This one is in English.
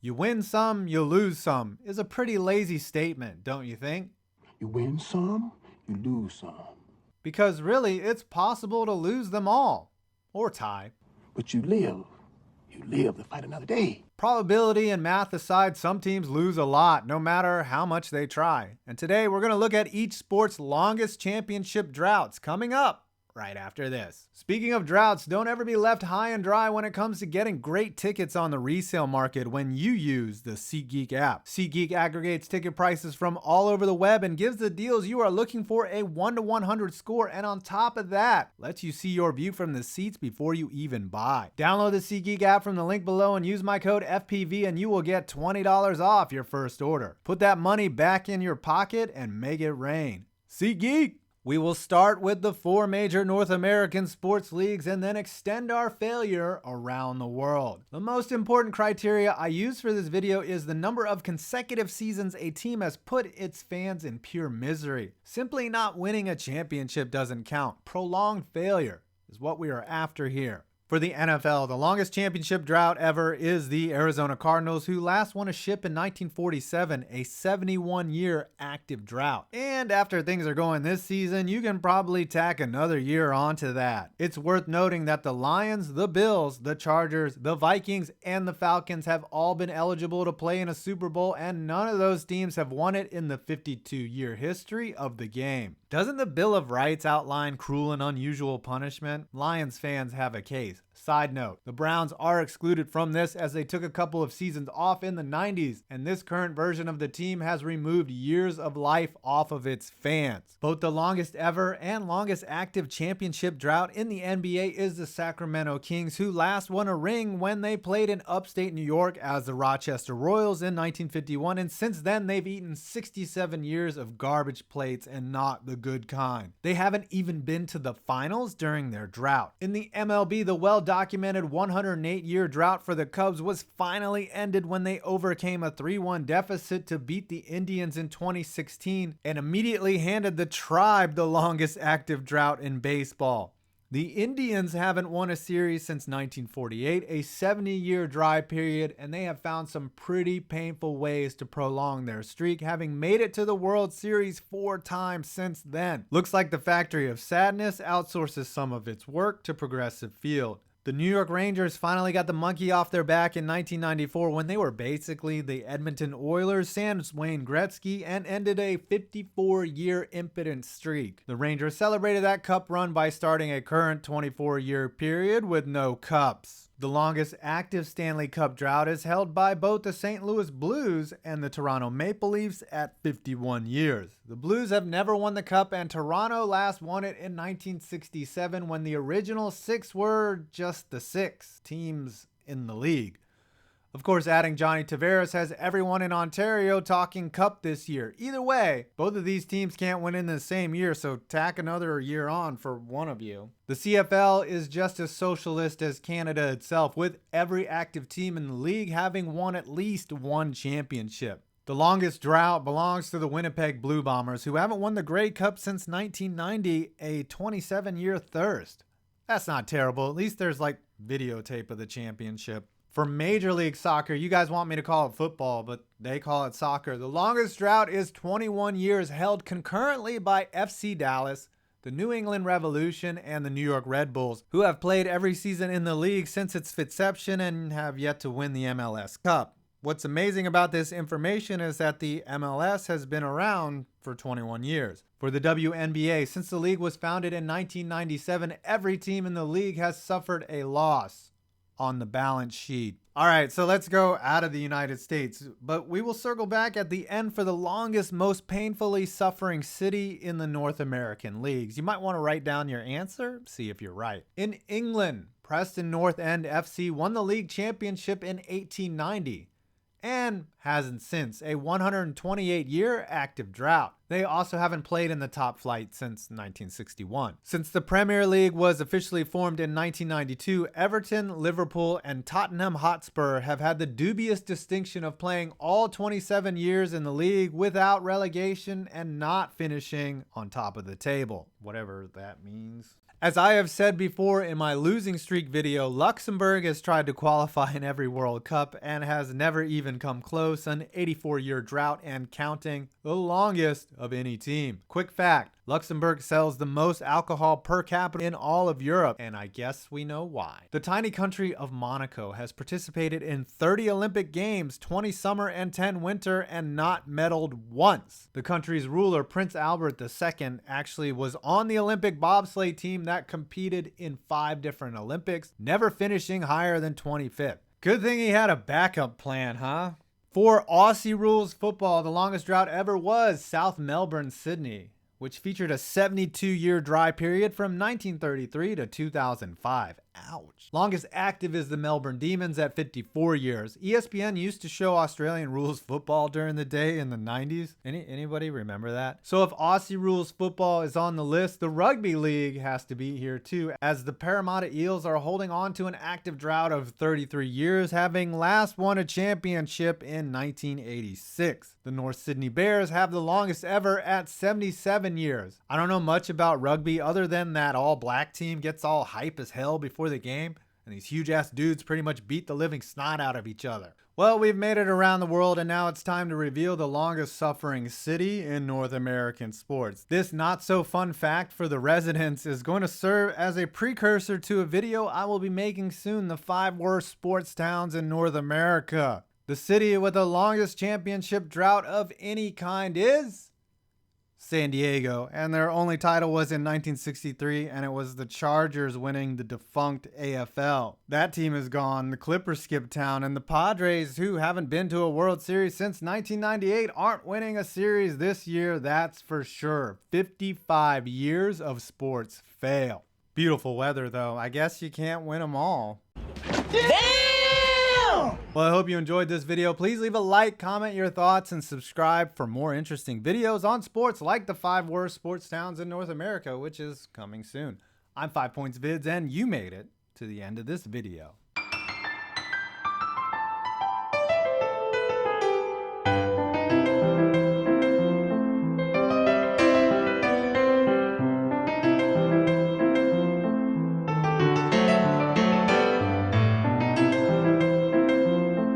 You win some, you lose some is a pretty lazy statement, don't you think? You win some, you lose some. Because really, it's possible to lose them all. Or tie. But you live. You live to fight another day. Probability and math aside, some teams lose a lot, no matter how much they try. And today, we're going to look at each sport's longest championship droughts coming up right after this. Speaking of droughts, don't ever be left high and dry when it comes to getting great tickets on the resale market when you use the SeatGeek app. SeatGeek aggregates ticket prices from all over the web and gives the deals you are looking for a 1 to 100 score, and on top of that, lets you see your view from the seats before you even buy. Download the SeatGeek app from the link below and use my code FPV and you will get $20 off your first order. Put that money back in your pocket and make it rain. SeatGeek! We will start with the 4 major North American sports leagues and then extend our failure around the world. The most important criteria I use for this video is the number of consecutive seasons a team has put its fans in pure misery. Simply not winning a championship doesn't count. Prolonged failure is what we are after here. For the NFL, the longest championship drought ever is the Arizona Cardinals, who last won a ship in 1947, a 71-year active drought. And after things are going this season, you can probably tack another year onto that. It's worth noting that the Lions, the Bills, the Chargers, the Vikings, and the Falcons have all been eligible to play in a Super Bowl, and none of those teams have won it in the 52-year history of the game. Doesn't the Bill of Rights outline cruel and unusual punishment? Lions fans have a case. Side note, the Browns are excluded from this as they took a couple of seasons off in the 90s, and this current version of the team has removed years of life off of its fans. Both the longest ever and longest active championship drought in the NBA is the Sacramento Kings, who last won a ring when they played in upstate New York as the Rochester Royals in 1951, and since then they've eaten 67 years of garbage plates and not the good kind. They haven't even been to the finals during their drought. In the MLB, the well-documented 108-year drought for the Cubs was finally ended when they overcame a 3-1 deficit to beat the Indians in 2016 and immediately handed the Tribe the longest active drought in baseball. The Indians haven't won a series since 1948, a 70-year dry period, and they have found some pretty painful ways to prolong their streak, having made it to the World Series 4 times since then. Looks like the Factory of Sadness outsources some of its work to Progressive Field. The New York Rangers finally got the monkey off their back in 1994 when they were basically the Edmonton Oilers sans Wayne Gretzky and ended a 54-year impotent streak. The Rangers celebrated that cup run by starting a current 24-year period with no cups. The longest active Stanley Cup drought is held by both the St. Louis Blues and the Toronto Maple Leafs at 51 years. The Blues have never won the cup, and Toronto last won it in 1967 when the original 6 were just the 6 teams in the league. Of course, adding Johnny Tavares has everyone in Ontario talking cup this year. Either way, both of these teams can't win in the same year, so tack another year on for one of you. The CFL is just as socialist as Canada itself, with every active team in the league having won at least one championship. The longest drought belongs to the Winnipeg Blue Bombers, who haven't won the Grey Cup since 1990, a 27-year thirst. That's not terrible. At least there's like videotape of the championship. For Major League Soccer, you guys want me to call it football, but they call it soccer. The longest drought is 21 years, held concurrently by FC Dallas, the New England Revolution, and the New York Red Bulls, who have played every season in the league since its inception and have yet to win the MLS Cup. What's amazing about this information is that the MLS has been around for 21 years. For the WNBA, since the league was founded in 1997, every team in the league has suffered a loss on the balance sheet. All right, so let's go out of the United States, but we will circle back at the end for the longest, most painfully suffering city in the North American leagues. You might want to write down your answer, see if you're right. In England, Preston North End FC won the league championship in 1890 and hasn't since, a 128-year active drought. They also haven't played in the top flight since 1961. Since the Premier League was officially formed in 1992, Everton, Liverpool, and Tottenham Hotspur have had the dubious distinction of playing all 27 years in the league without relegation and not finishing on top of the table, whatever that means. As I have said before in my losing streak video, Luxembourg has tried to qualify in every World Cup and has never even come close, an 84-year drought and counting, the longest of any team. Quick fact, Luxembourg sells the most alcohol per capita in all of Europe, and I guess we know why. The tiny country of Monaco has participated in 30 Olympic Games, 20 summer and 10 winter, and not medaled once. The country's ruler, Prince Albert II, actually was on the Olympic bobsleigh team that competed in 5 different Olympics, never finishing higher than 25th. Good thing he had a backup plan, huh? For Aussie rules football, the longest drought ever was South Melbourne, Sydney, which featured a 72-year dry period from 1933 to 2005. Ouch. Longest active is the Melbourne Demons at 54 years. ESPN used to show Australian rules football during the day in the 90s. Anybody remember that? So if Aussie rules football is on the list, the rugby league has to be here too, as the Parramatta Eels are holding on to an active drought of 33 years, having last won a championship in 1986. The North Sydney Bears have the longest ever at 77 years. I don't know much about rugby other than that all black team gets all hype as hell before the game, and these huge ass dudes pretty much beat the living snot out of each other. Well, we've made it around the world, and now it's time to reveal the longest suffering city in North American sports. This not so fun fact for the residents is going to serve as a precursor to a video I will be making soon, the 5 worst sports towns in North America. The city with the longest championship drought of any kind is San Diego, and their only title was in 1963, and it was the Chargers winning the defunct AFL. That team is gone, the Clippers skipped town, and the Padres, who haven't been to a World Series since 1998, aren't winning a series this year, that's for sure. 55 years of sports fail. Beautiful weather though, I guess you can't win them all. Well, I hope you enjoyed this video. Please leave a like, comment your thoughts, and subscribe for more interesting videos on sports like the 5 worst sports towns in North America, which is coming soon. I'm 5 Points Vids, and you made it to the end of this video.